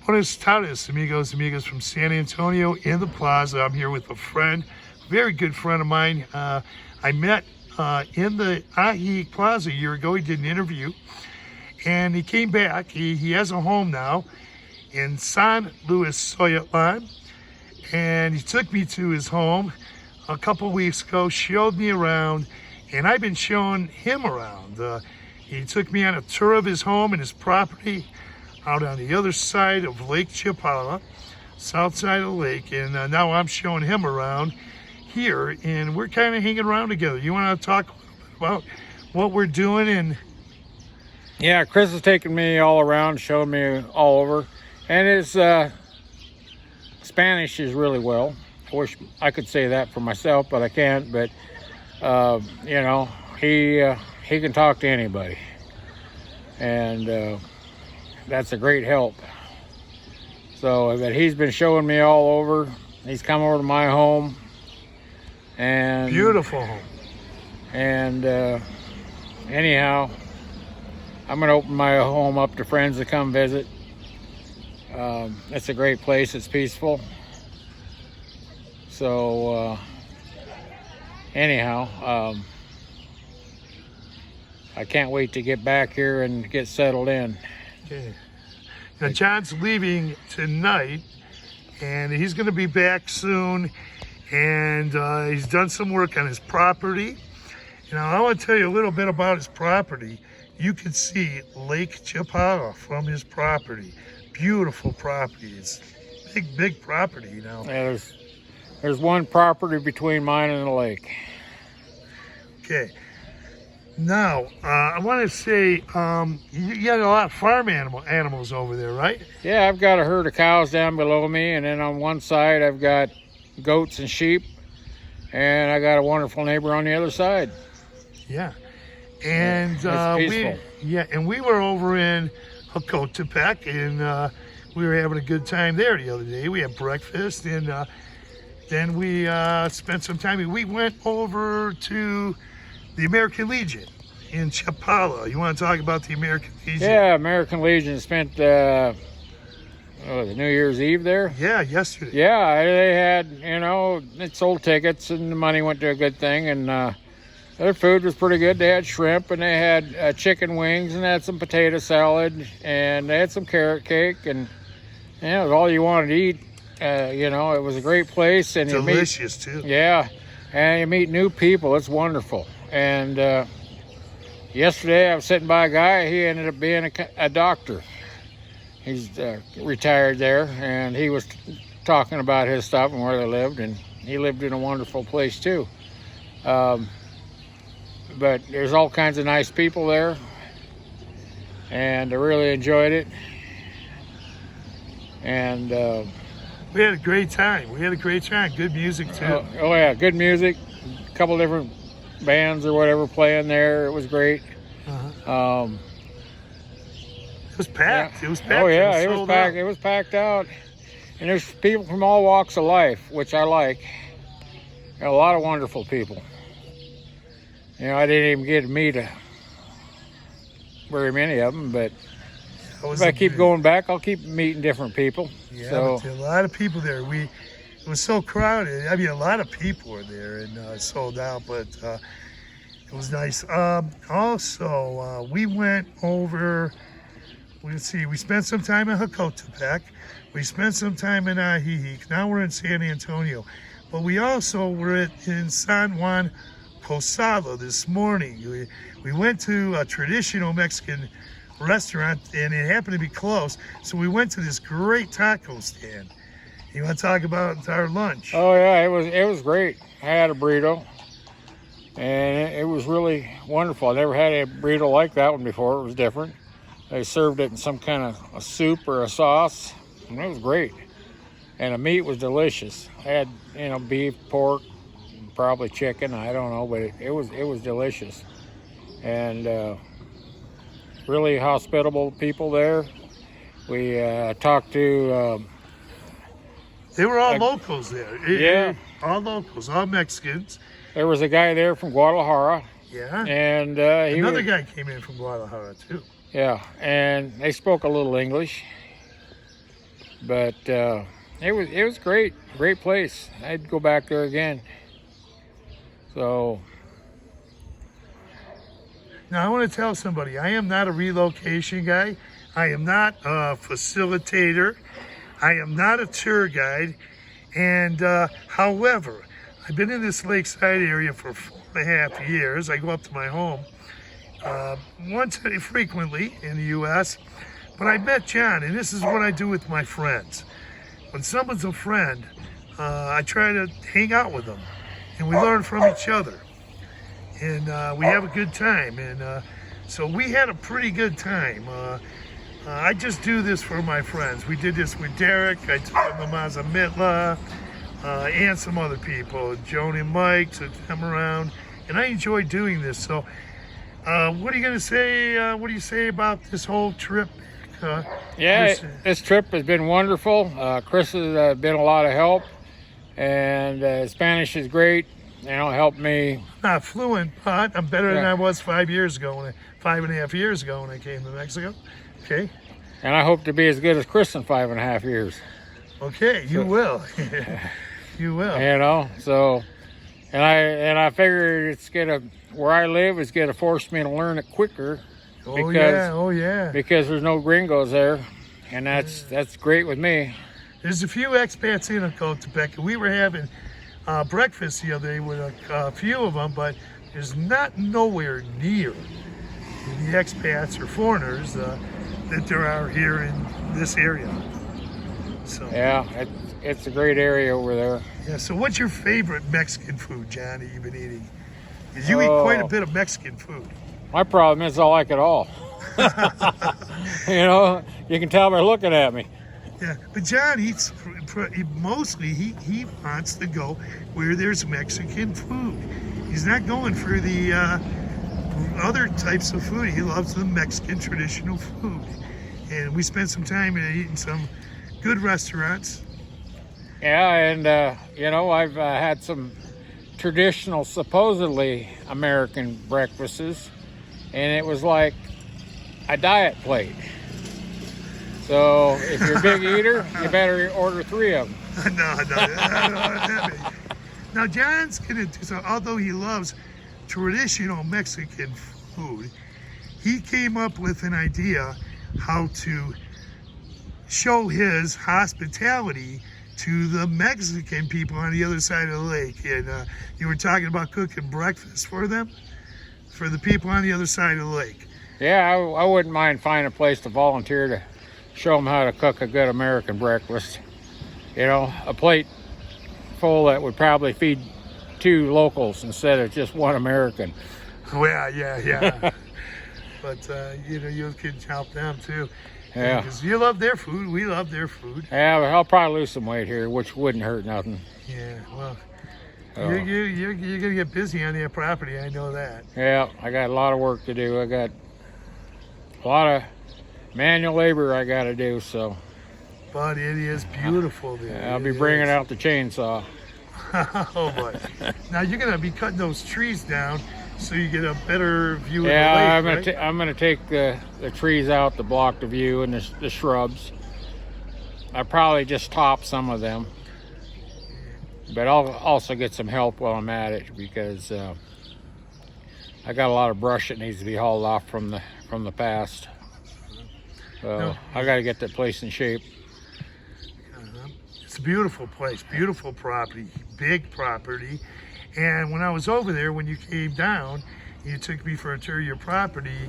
Buenas tardes, amigos from San Antonio in the plaza. I'm here with a friend, very good friend of mine. I met in the Ahi Plaza a year ago. He did an interview and he came back. He has a home now in San Luis Soyatlan, and he took me to his home a couple weeks ago, showed me around, and I've been showing him around. He took me on a tour of his home and his property out on the other side of Lake Chapala, south side of the lake, and now I'm showing him around here, and we're kind of hanging around together. You want to talk a little bit about what we're doing? And yeah, Chris has taken me all around, showing me all over, and his Spanish is really well. I wish I could say that for myself, but I can't. But you know, he can talk to anybody, and that's a great help. So, but he's been showing me all over. He's come over to my home, and beautiful home. And anyhow, I'm gonna open my home up to friends to come visit. It's a great place. It's peaceful. So anyhow, I can't wait to get back here and get settled in. Okay. Now John's leaving tonight, and he's going to be back soon, and he's done some work on his property. Now I want to tell you a little bit about his property. You can see Lake Chapala from his property. Beautiful property. It's big property, you know. Yeah, there's one property between mine and the lake. Okay. Now, I want to say, you got a lot of farm animals over there, right? Yeah, I've got a herd of cows down below me, and then on one side I've got goats and sheep, and I got a wonderful neighbor on the other side. Yeah. And we were over in Hakotepec, and we were having a good time there the other day. We had breakfast, and then we spent some time. We went over to the American Legion in Chapala. You want to talk about the American Legion? Yeah, American Legion spent the New Year's Eve there. Yeah, yesterday. Yeah, they had, you know, it sold tickets and the money went to a good thing, and their food was pretty good. They had shrimp, and they had chicken wings, and they had some potato salad, and they had some carrot cake, and yeah, it was all you wanted to eat. You know, it was a great place, and delicious too. Yeah, and you meet new people. It's wonderful. And yesterday I was sitting by a guy. He ended up being a doctor. He's retired there, and he was talking about his stuff and where they lived, and he lived in a wonderful place too. But there's all kinds of nice people there, and I really enjoyed it. And we had a great time. Good music too. Oh yeah, good music. A couple different bands or whatever playing there. It was great. It was packed. Yeah. It was packed. Oh yeah, it was packed. It was packed out, and there's people from all walks of life, which I like. A lot of wonderful people. You know, I didn't even get to meet very many of them, but if I keep going back, I'll keep meeting different people. Yeah, so a lot of people there. It was so crowded. I mean, a lot of people were there, and sold out, but it was nice. Also, we went over, let's see, we spent some time in Hakotepec. We spent some time in Ajijic. Now we're in San Antonio. But we also were in San Juan Posada this morning. We went to a traditional Mexican restaurant, and it happened to be close. So we went to this great taco stand. You want to talk about our lunch? Oh yeah, it was great. I had a burrito, and it was really wonderful. I never had a burrito like that one before. It was different. They served it in some kind of a soup or a sauce, and it was great. And the meat was delicious. I had, you know, beef, pork, probably chicken. I don't know, but it was delicious. And really hospitable people there. We talked to. They were all locals there. Yeah. All locals, all Mexicans. There was a guy there from Guadalajara. Yeah. And another guy came in from Guadalajara too. Yeah, and they spoke a little English. But it was great place. I'd go back there again. So Now, I want to tell somebody, I am not a relocation guy. I am not a facilitator. I am not a tour guide. And however, I've been in this Lakeside area for 4.5 years. I go up to my home once frequently in the U.S. But I met John, and this is what I do with my friends. When someone's a friend, I try to hang out with them, and we learn from each other. And we have a good time. And so we had a pretty good time. I just do this for my friends. We did this with Derek. I took him to Mazamitla, and some other people, Joan and Mike, took them around. And I enjoy doing this. So what are you going to say? What do you say about this whole trip? This trip has been wonderful. Chris has been a lot of help. And Spanish is great. Helped me. Not fluent, but I'm better than I was 5 years ago, 5.5 years ago when I came to Mexico. Okay. And I hope to be as good as Chris in 5.5 years. Okay, you will. You will. So, and I figure where I live is gonna force me to learn it quicker. Oh yeah. Because there's no gringos there, and that's great with me. There's a few expats in Ecatepec. We were having breakfast the other day with a few of them, but there's nowhere near the expats or foreigners that there are here in this area. So yeah, it's a great area over there. Yeah. So what's your favorite Mexican food, John, that you've been eating? 'Cause you eat quite a bit of Mexican food. My problem is I like it all. You can tell by looking at me. Yeah, but John eats mostly. He wants to go where there's Mexican food. He's not going for the other types of food. He loves the Mexican traditional food, and we spent some time eating some good restaurants. Yeah, and I've had some traditional, supposedly American breakfasts, and it was like a diet plate. So if you're a big eater, you better order 3 of them. No. Now John's gonna do so. Although he loves traditional Mexican food, he came up with an idea how to show his hospitality to the Mexican people on the other side of the lake. And you were talking about cooking breakfast for them, for the people on the other side of the lake. Yeah, I wouldn't mind finding a place to volunteer to show them how to cook a good American breakfast. A plate full that would probably feed 2 locals instead of just 1 American. Well, yeah. But, you can help them too. Yeah. Because you love their food. We love their food. Yeah, I'll probably lose some weight here, which wouldn't hurt nothing. Yeah, well, you're going to get busy on that property. I know that. Yeah, I got a lot of work to do. I got a lot of manual labor I got to do, so. But it is beautiful there. Yeah, I'll be bringing out the chainsaw. Oh boy! Now you're gonna be cutting those trees down so you get a better view of the lake. Yeah, I'm gonna take the trees out to block the view and the shrubs. I probably just top some of them, but I'll also get some help while I'm at it because I got a lot of brush that needs to be hauled off from the past. So I got to get that place in shape. It's a beautiful place, beautiful property, big property. And when I was over there, when you came down, you took me for a tour of your property.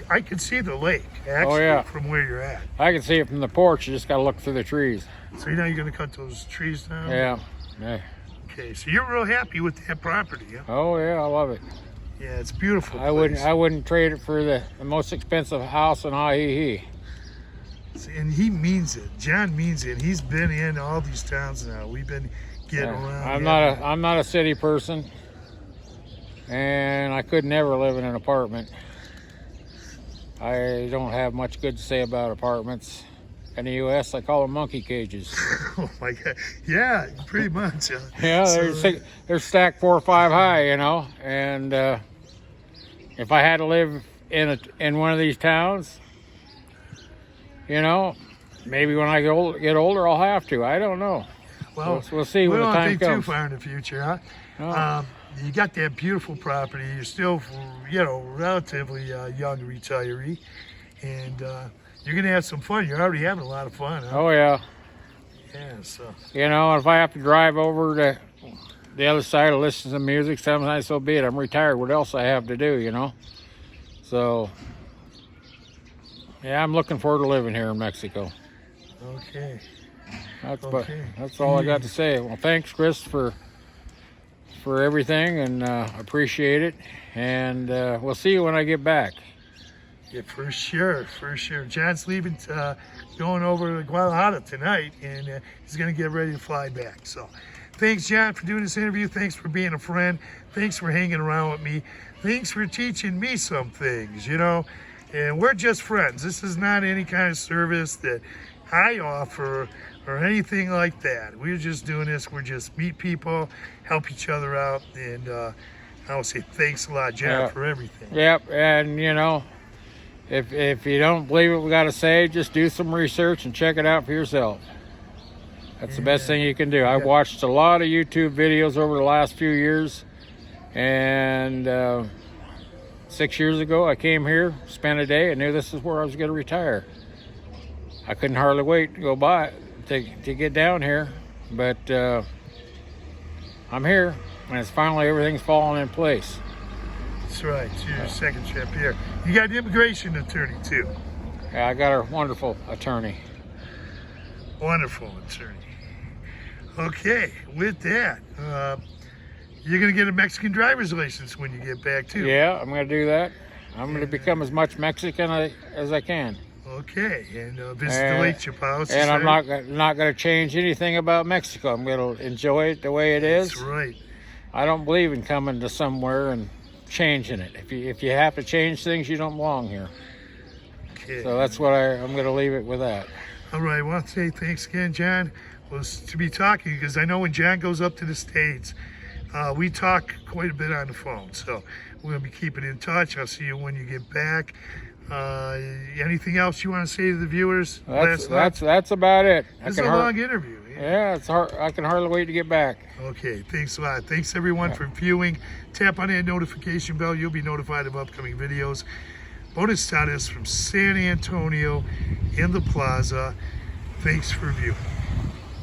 I could see the lake actually from where you're at. I can see it from the porch. You just got to look through the trees. So now you're going to cut those trees down? Yeah. Okay, so you're real happy with that property, huh? Oh yeah, I love it. Yeah, it's beautiful. I wouldn't trade it for the most expensive house in Ahihi. And he means it. John means it. He's been in all these towns now. We've been getting around. I'm not a city person, and I could never live in an apartment. I don't have much good to say about apartments. In the U.S., I call them monkey cages. Oh my God! Yeah, pretty much. Yeah, they're stacked 4 or 5 high, and if I had to live in one of these towns, maybe when I get older, I'll have to. I don't know. Well, We'll see we when the don't time think comes. too far in the future, huh? No. You got that beautiful property. You're still, you know, relatively young retiree, and you're gonna have some fun. You're already having a lot of fun, huh? Oh yeah. Yeah. So You know, if I have to drive over to the other side to listen to some music, sometimes so be it. I'm retired. What else I have to do, you know? So, yeah, I'm looking forward to living here in Mexico. okay. That's that's all I got to say. Well, thanks, Chris, for everything, and appreciate it. And we'll see you when I get back. Yeah, for sure, for sure. John's leaving, going over to Guadalajara tonight, and he's going to get ready to fly back. So, thanks, John, for doing this interview. Thanks for being a friend. Thanks for hanging around with me. Thanks for teaching me some things, you know. And we're just friends. This is not any kind of service that I offer or anything like that. We're just doing this. We're just meet people, help each other out, and I will say thanks a lot, John, for everything. Yep, and you know, if you don't believe what we got to say, just do some research and check it out for yourself. That's the best thing you can do. I've watched a lot of YouTube videos over the last few years, and 6 years ago I came here, spent a day, and knew this is where I was going to retire. I couldn't hardly wait to go by to get down here, but I'm here, and it's finally everything's falling in place. That's right. It's your second trip here. You got an immigration attorney too. Yeah, I got a wonderful attorney. Wonderful attorney. Okay, with that, you're going to get a Mexican driver's license when you get back too. Yeah, I'm going to do that. I'm going to become as much Mexican as I can. Okay, and visit the Lake Chapala. And I'm not going to change anything about Mexico. I'm going to enjoy it the way it is. That's right. I don't believe in coming to somewhere and changing it. If you have to change things, you don't belong here. Okay. So that's what I'm going to leave it with that. All right, I want to say thanks again, John. Was to be talking, because I know when John goes up to the States, we talk quite a bit on the phone. So we're going to be keeping in touch. I'll see you when you get back. Anything else you want to say to the viewers? That's about it. This is a long interview. Yeah, it's hard. I can hardly wait to get back. Okay, thanks a lot. Thanks everyone for viewing. Tap on that notification bell. You'll be notified of upcoming videos. Buenos tardes from San Antonio in the plaza. Thanks for viewing.